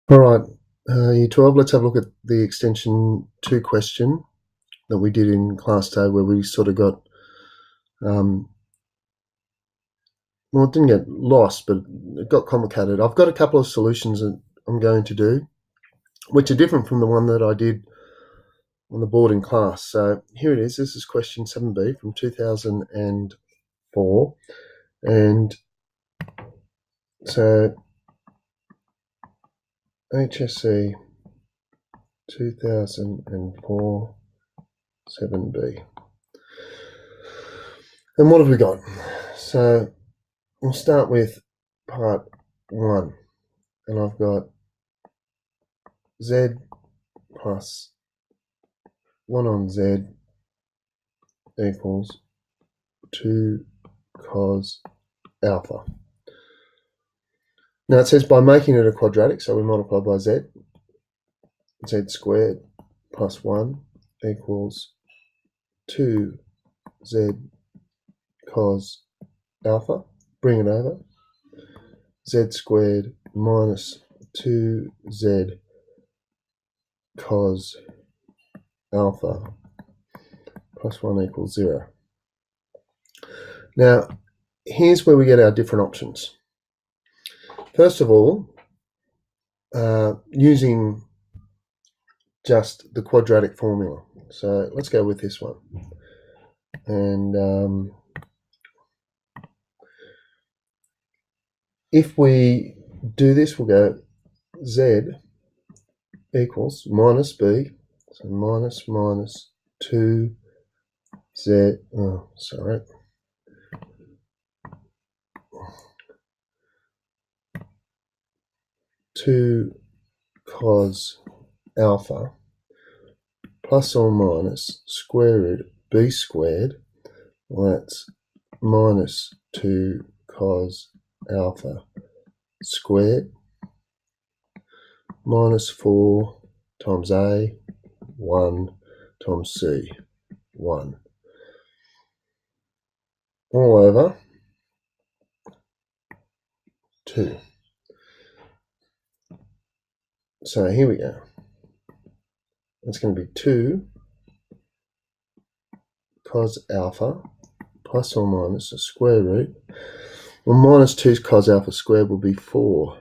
All right, Year 12, let's have a look at the extension 2 question that we did in class today where we sort of got, well, it didn't get lost, but it got complicated. I've got a couple of solutions that I'm going to do, which are different from the one that I did on the board in class. So here it is. This is question 7b from 2004. And so HSC 2004 7b. And what have we got? So we'll start with part 1, and I've got z plus 1 on z equals 2 cos alpha. Now it says by making it a quadratic, so we multiply by z squared plus 1 equals 2z cos alpha. Bring it over. Z squared minus 2z cos alpha plus 1 equals 0. Now, here's where we get our different options. First of all, using just the quadratic formula. So let's go with this one. And if we do this, we'll go z equals minus b, so minus 2z, 2 cos alpha plus or minus square root b squared, well, that's minus 2 cos alpha squared minus 4 times a, 1 times c, 1, all over 2. So here we go. It's going to be 2 cos alpha plus or minus the square root. Well, minus 2 cos alpha squared will be 4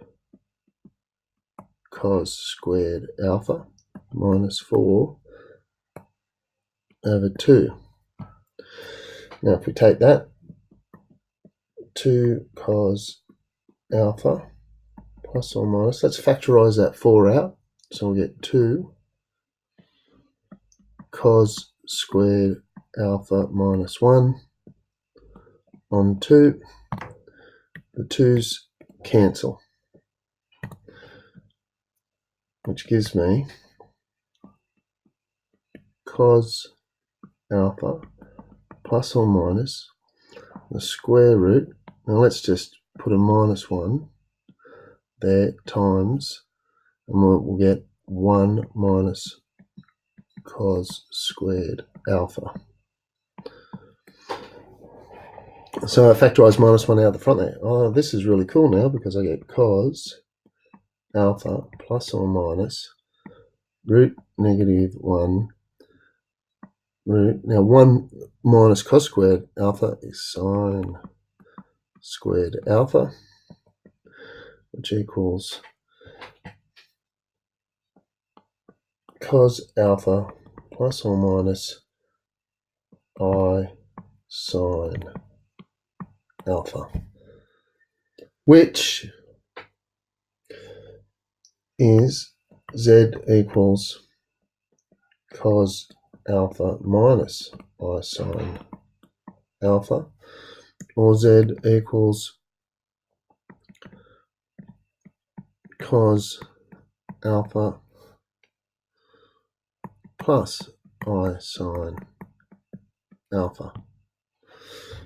cos squared alpha minus 4 over 2. Now if we take that, 2 cos alpha plus or minus, let's factorise that 4 out. So we'll get 2 cos squared alpha minus 1 on 2. The 2's cancel, which gives me cos alpha plus or minus the square root. Now let's just put a minus 1 there times, and we'll get 1 minus cos squared alpha. So I factorise minus 1 out the front there. Oh, this is really cool now because I get cos alpha plus or minus root negative 1 root. Now 1 minus cos squared alpha is sine squared alpha, which equals cos alpha plus or minus I sine alpha, which is z equals cos alpha minus I sine alpha, or z equals cos alpha plus I sine alpha.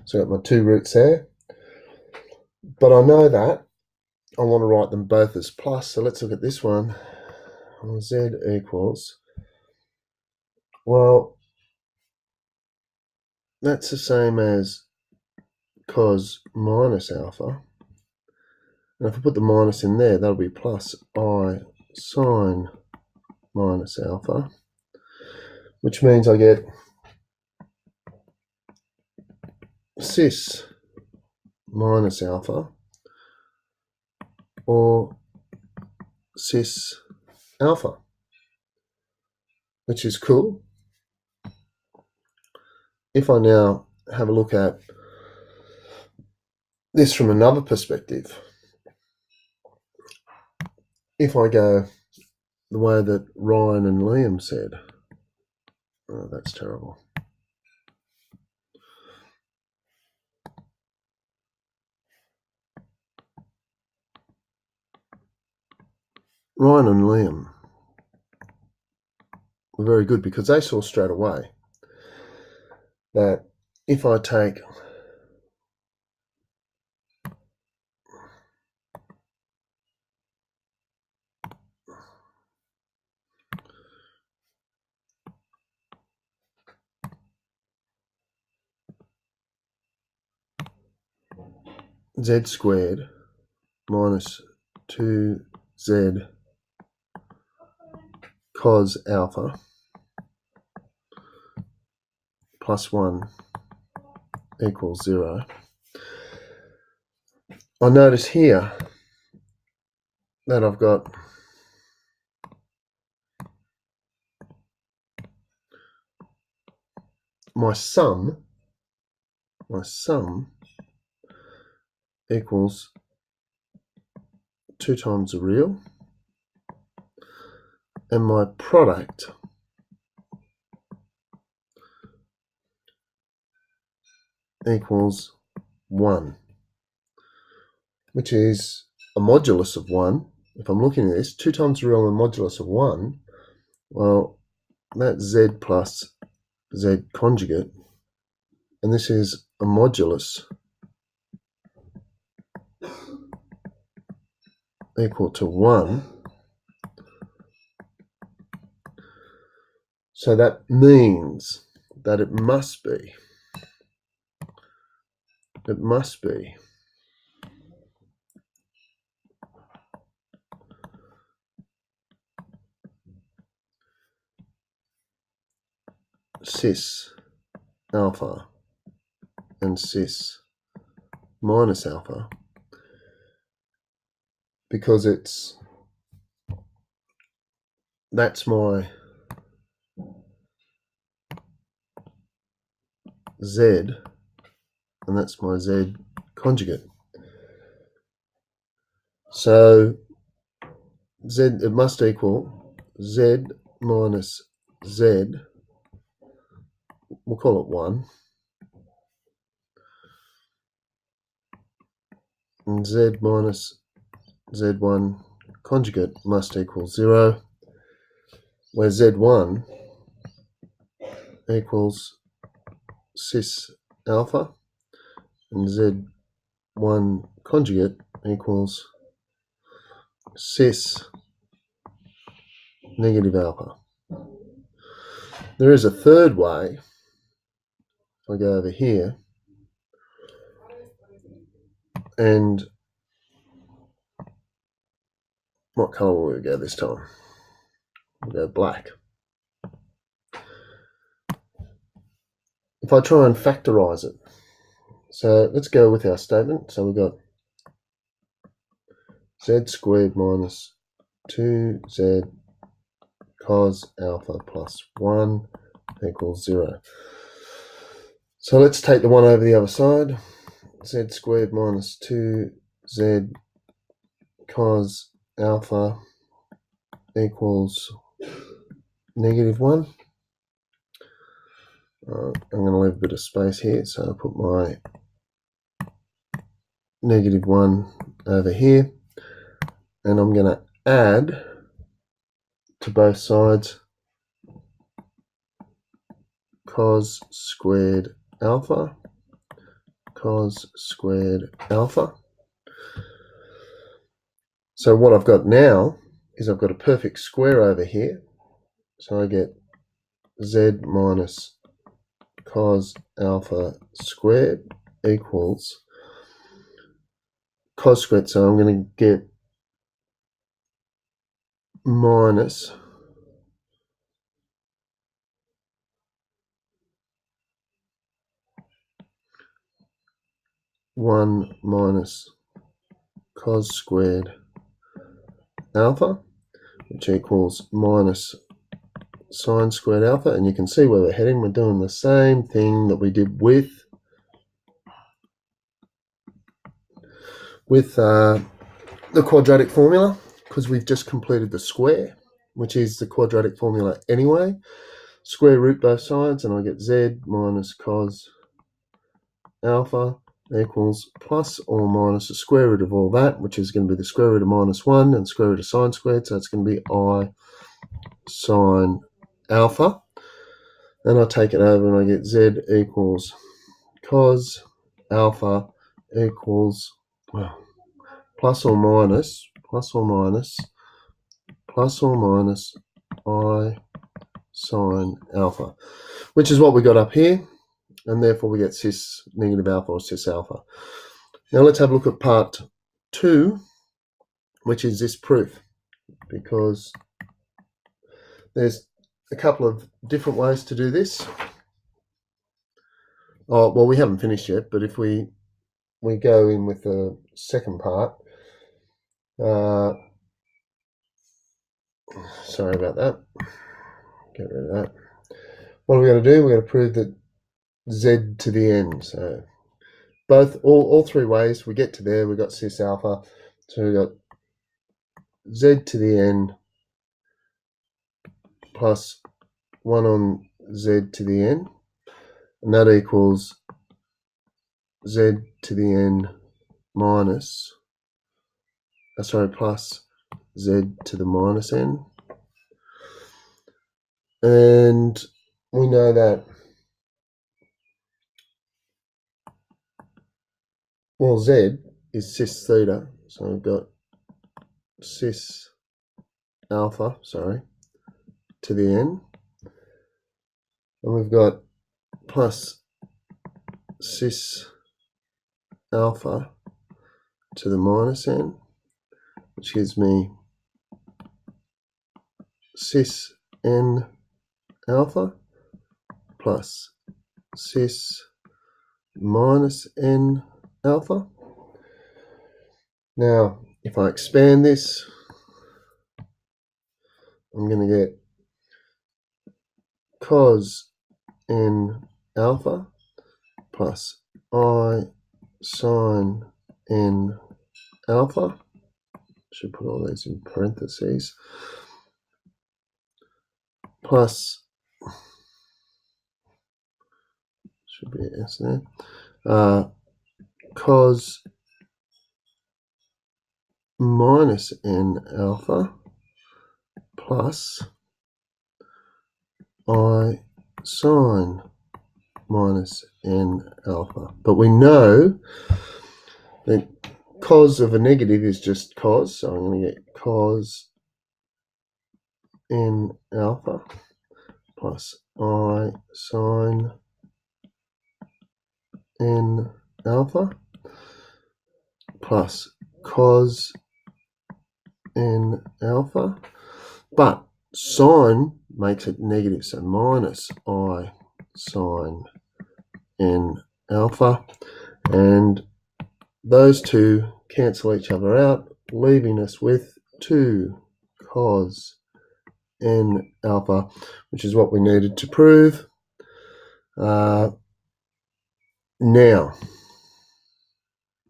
So I've got my 2 roots there, but I know that I want to write them both as plus, so let's look at this one. Z equals, well, that's the same as cos minus alpha, and if I put the minus in there, that'll be plus I sine minus alpha, which means I get cis minus alpha or cis alpha, which is cool. If I now have a look at this from another perspective, if I go the way that Ryan and Liam said, oh, that's terrible. Ryan and Liam were very good because they saw straight away that if I take z squared minus 2z cos alpha plus 1 equals 0, I notice here that I've got my sum equals 2 times the real, and my product equals 1, which is a modulus of 1. If I'm looking at this, 2 times the real and modulus of 1, well, that's z plus z conjugate, and this is a modulus equal to 1. So that means that it must be cis alpha and cis minus alpha, because that's my z and that's my z conjugate. So z, it must equal z minus z, we'll call it 1, and z minus z1 conjugate must equal 0, where z1 equals cis alpha and z1 conjugate equals cis negative alpha. There is a third way. If I go over here, and what colour will we go this time? We'll go black. If I try and factorise it, so let's go with our statement. So we've got z squared minus 2z cos alpha plus 1 equals 0. So let's take the 1 over the other side. Z squared minus 2z cos alpha equals negative 1. I'm going to leave a bit of space here, so I'll put my negative 1 over here, and I'm going to add to both sides cos squared alpha. So what I've got now is I've got a perfect square over here, so I get z minus cos alpha squared equals cos squared, so I'm going to get minus 1 minus cos squared alpha, which equals minus sine squared alpha. And you can see where we're heading. We're doing the same thing that we did with the quadratic formula, because we've just completed the square, which is the quadratic formula anyway. Square root both sides, and I get z minus cos alpha equals plus or minus the square root of all that, which is going to be the square root of minus 1 and square root of sine squared, so it's going to be I sine alpha. Then I take it over and I get z equals cos alpha equals, well, plus or minus I sine alpha, which is what we got up here, and therefore we get cis negative alpha or cis alpha. Now let's have a look at part 2, which is this proof, because there's a couple of different ways to do this. Oh, well, we haven't finished yet, but if we go in with the second part, sorry about that, get rid of that. What are we going to do? We're going to prove that z to the n. So all three ways we get to there, we've got cis alpha, so we've got z to the n plus 1 on z to the n, and that equals z to the n minus, plus z to the minus n. And we know that, well, z is cis theta, so we've got cis alpha, to the n, and we've got plus cis alpha to the minus n, which gives me cis n alpha plus cis minus n alpha. Now, if I expand this, I'm going to get cos n alpha plus I sine n alpha. Should put all these in parentheses. Plus, should be an S there, cos minus n alpha plus I sine minus n alpha. But we know that cos of a negative is just cos, so I'm going to get cos n alpha plus I sine n alpha plus cos n alpha, but sine makes it negative, so minus I sine n alpha, and those two cancel each other out, leaving us with 2 cos n alpha, which is what we needed to prove. Now,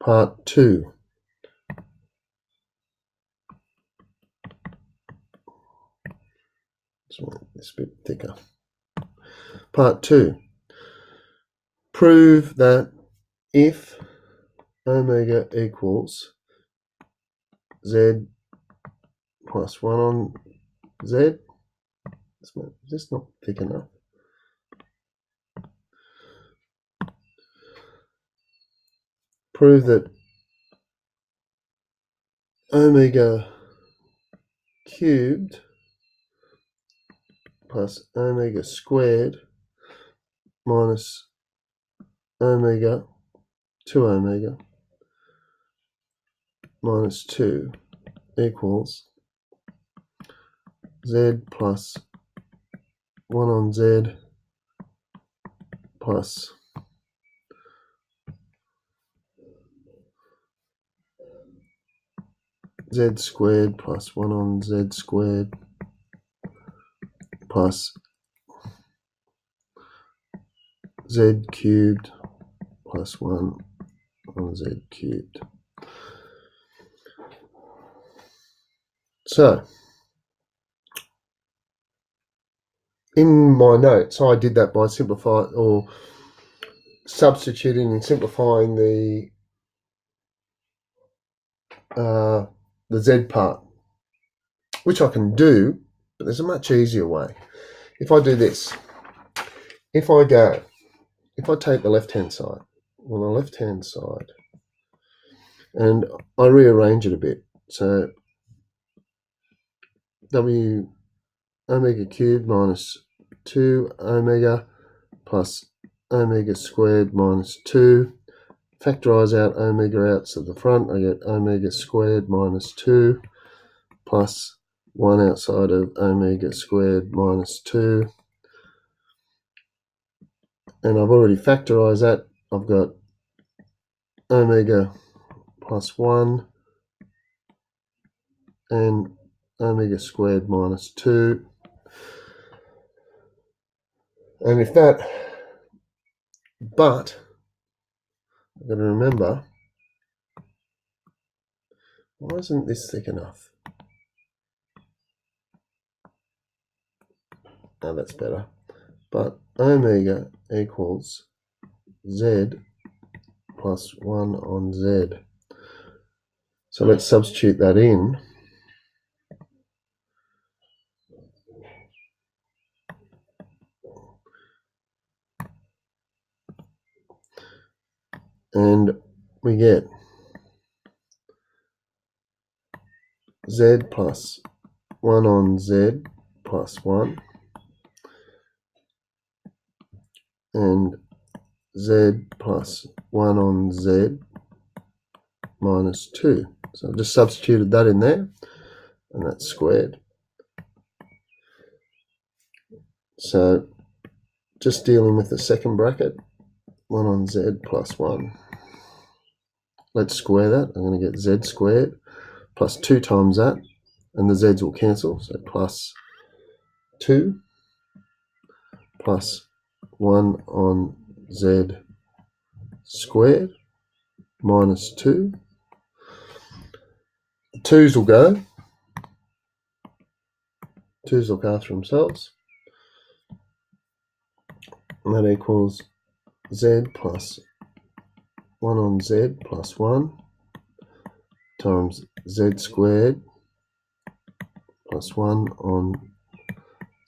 part 2. So it's a bit thicker. Part 2. Prove that if omega equals z plus 1 on z, is this not thick enough? Prove that omega cubed plus omega squared minus omega 2 omega minus 2 equals z plus 1 on z plus z squared plus 1 on z squared plus z cubed plus 1 on z cubed. So, in my notes, I did that by simplifying or substituting and simplifying the z part, which I can do, but there's a much easier way. If I do this, if I take the left-hand side, on the left-hand side, and I rearrange it a bit, so w omega cubed minus 2 omega plus omega squared minus 2. Factorise out omega out to the front. I get omega squared minus 2 plus 1 outside of omega squared minus 2. And I've already factorised that. I've got omega plus 1 and omega squared minus 2. And if that, but I've got to remember, why isn't this thick enough? Oh, that's better. But omega equals z plus 1 on z. So let's substitute that in. And we get z plus 1 on z plus 1 and z plus 1 on z minus 2. So I've just substituted that in there, and that's squared. So just dealing with the second bracket, 1 on z plus 1. Let's square that. I'm going to get z squared plus 2 times that, and the z's will cancel, so plus 2 plus 1 on z squared minus 2. The 2's will go. 2's look after themselves. And that equals z plus 1 on z plus 1 times z squared plus 1 on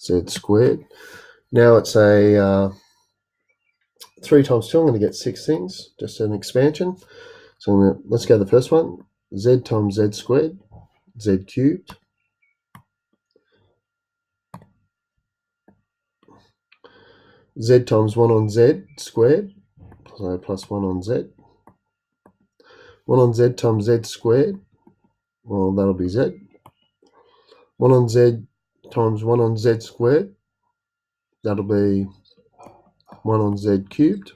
z squared. Now it's a 3 times 2. I'm going to get 6 things, just an expansion. So let's go to the first one. Z times z squared, z cubed. Z times 1 on z squared, so plus 1 on z. 1 on z times z squared, well, that'll be z. 1 on z times 1 on z squared, that'll be 1 on z cubed.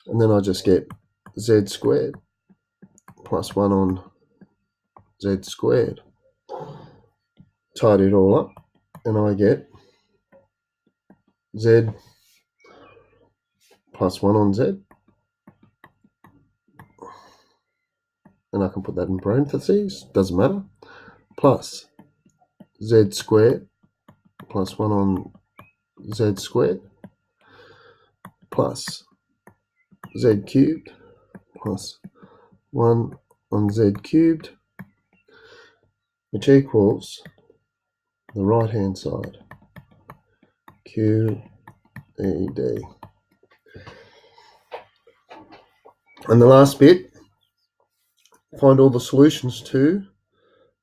And then I just get z squared plus 1 on z squared. Tidy it all up, and I get z plus 1 on z. And I can put that in parentheses, doesn't matter, plus z squared plus 1 on z squared plus z cubed plus 1 on z cubed, which equals the right hand side, QED. And the last bit, find all the solutions to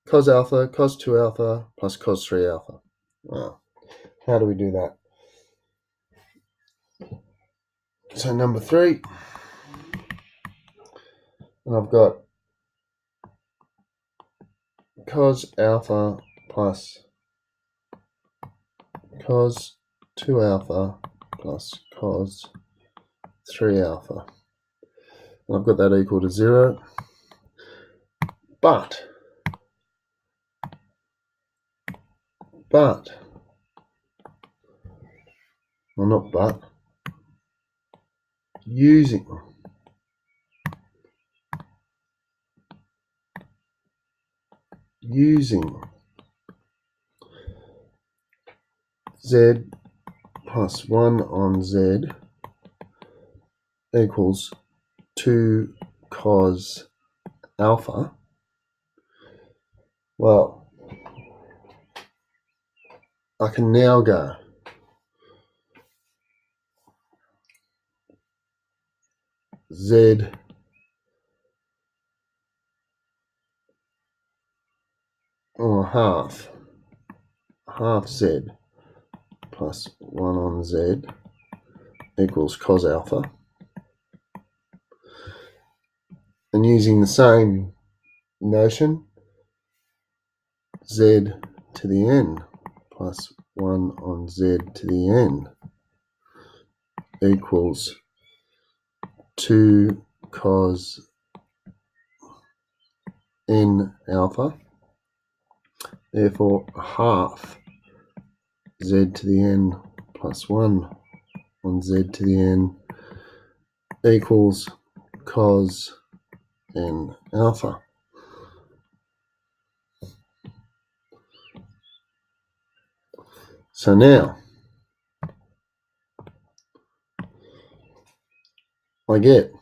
cos alpha, cos 2 alpha plus cos 3 alpha. Wow. How do we do that? So number 3, and I've got cos alpha plus cos 2 alpha plus cos 3 alpha. And I've got that equal to 0. But, well, not but, using z plus 1 on z equals 2 cos alpha, well, I can now go z or half z plus 1 on z equals cos alpha. And using the same notion, z to the n plus 1 on z to the n equals 2 cos n alpha. Therefore, half z to the n plus 1 on z to the n equals cos n alpha. So now I get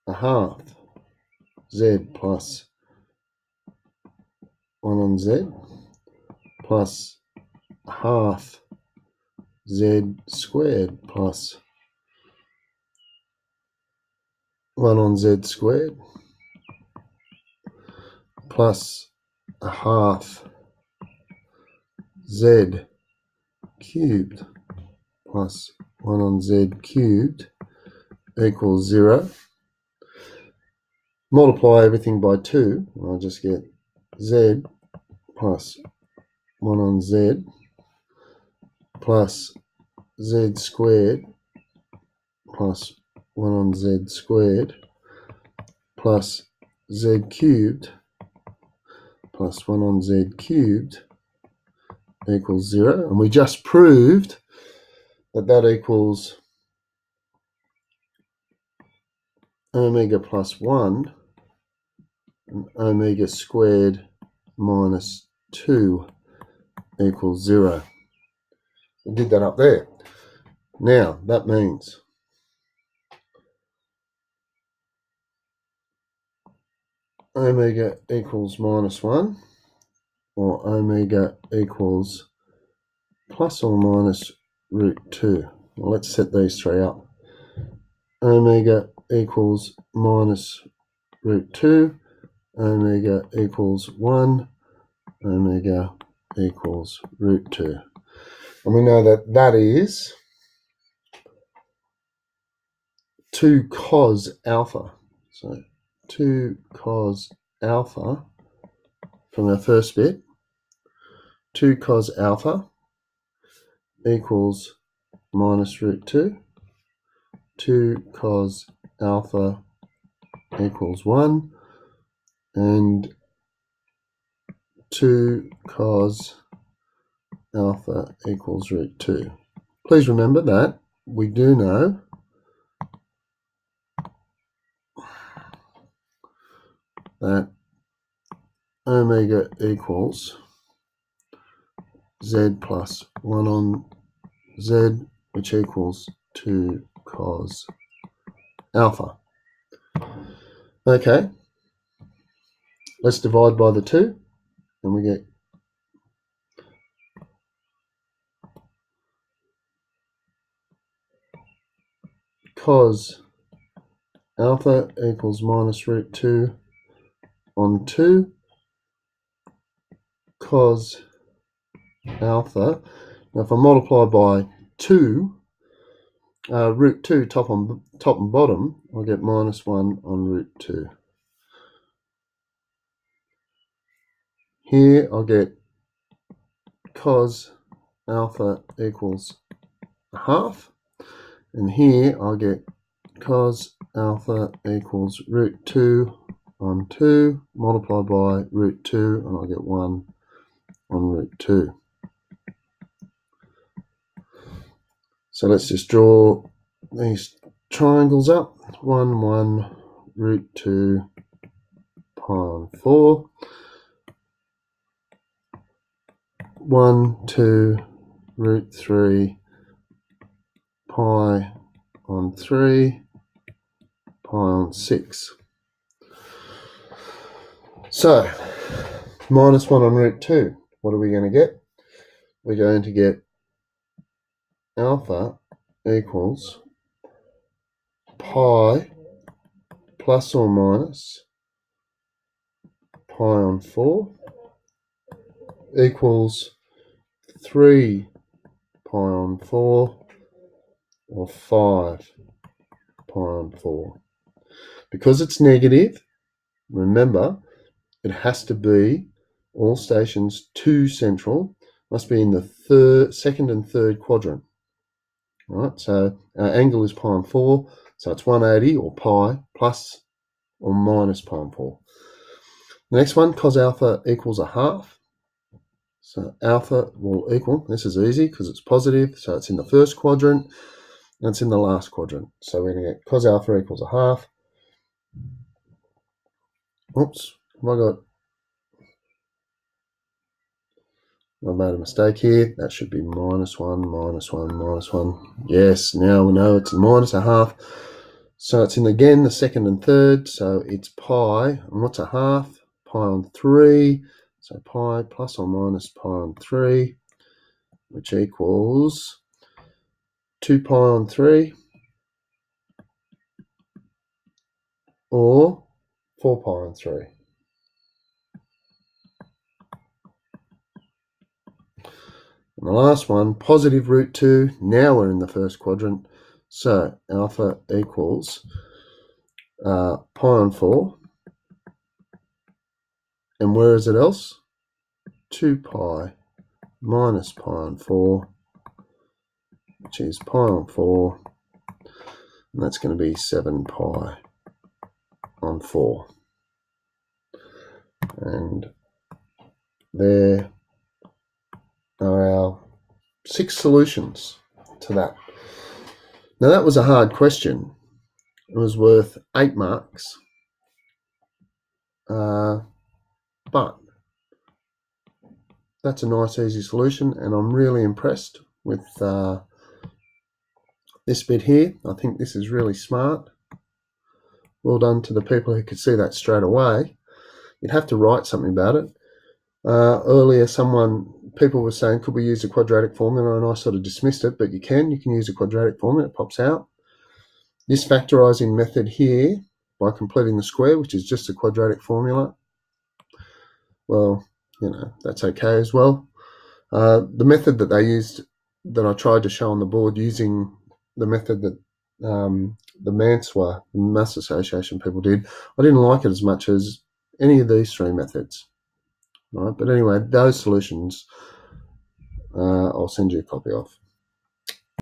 a half z plus 1 on z plus half z squared plus 1 on z squared plus a half z cubed plus 1 on z cubed equals 0. Multiply everything by 2, and I'll just get z plus 1 on z plus z squared plus 1 on z squared plus z cubed plus 1 on z cubed equals 0. And we just proved that that equals omega plus 1 and omega squared minus 2 equals 0. We did that up there. Now, that means omega equals minus 1 or omega equals plus or minus root 2. Well, let's set these three up. Omega equals minus root 2, omega equals 1, omega equals root 2. And we know that that is 2 cos alpha. So 2 cos alpha from our first bit, 2 cos alpha equals minus root 2, 2 cos alpha equals 1, and 2 cos alpha equals root 2. Please remember that we do know that omega equals z plus 1 on z, which equals 2 cos alpha. Okay, let's divide by the 2, and we get cos alpha equals minus root 2 on 2 cos alpha. Now if I multiply by 2, root 2 top and bottom, I'll get minus 1 on root 2. Here I'll get cos alpha equals a half, and here I'll get cos alpha equals root 2 on 2 multiplied by root 2, and I'll get 1 on root 2. So let's just draw these triangles up. 1, 1, root 2, pi on 4. 1, 2, root 3, pi on 3, pi on 6. So, minus 1 on root 2. What are we going to get? We're going to get alpha equals pi plus or minus pi on 4 equals 3 pi on 4 or 5 pi on 4. Because it's negative, remember, it has to be all stations 2 central, must be in the second and third quadrant. All right, so our angle is pi on 4, so it's 180 or pi plus or minus pi on 4. The next one, cos alpha equals a half. So alpha will equal, this is easy because it's positive, so it's in the first quadrant and it's in the last quadrant. So we're going to get cos alpha equals a half. Oops, I made a mistake here. That should be minus 1, minus 1, minus 1. Yes, now we know it's minus a half. So it's in, again, the second and third. So it's pi. And what's a half? Pi on 3. So pi plus or minus pi on 3, which equals 2 pi on 3 or 4 pi on 3. And the last one, positive root 2. Now we're in the first quadrant. So alpha equals pi on 4. And where is it else? 2 pi minus pi on 4, which is pi on 4. And that's going to be 7 pi on 4. And there are our 6 solutions to that. Now that was a hard question. It was worth 8 marks. But that's a nice easy solution, and I'm really impressed with this bit here. I think this is really smart. Well done to the people who could see that straight away. You'd have to write something about it. Earlier people were saying, could we use a quadratic formula? And I sort of dismissed it, but you can use a quadratic formula, it pops out. This factorising method here, by completing the square, which is just a quadratic formula, well, that's okay as well. The method that they used, that I tried to show on the board, using the method that the Maths Association people did, I didn't like it as much as any of these 3 methods. Right? But anyway, those solutions I'll send you a copy of.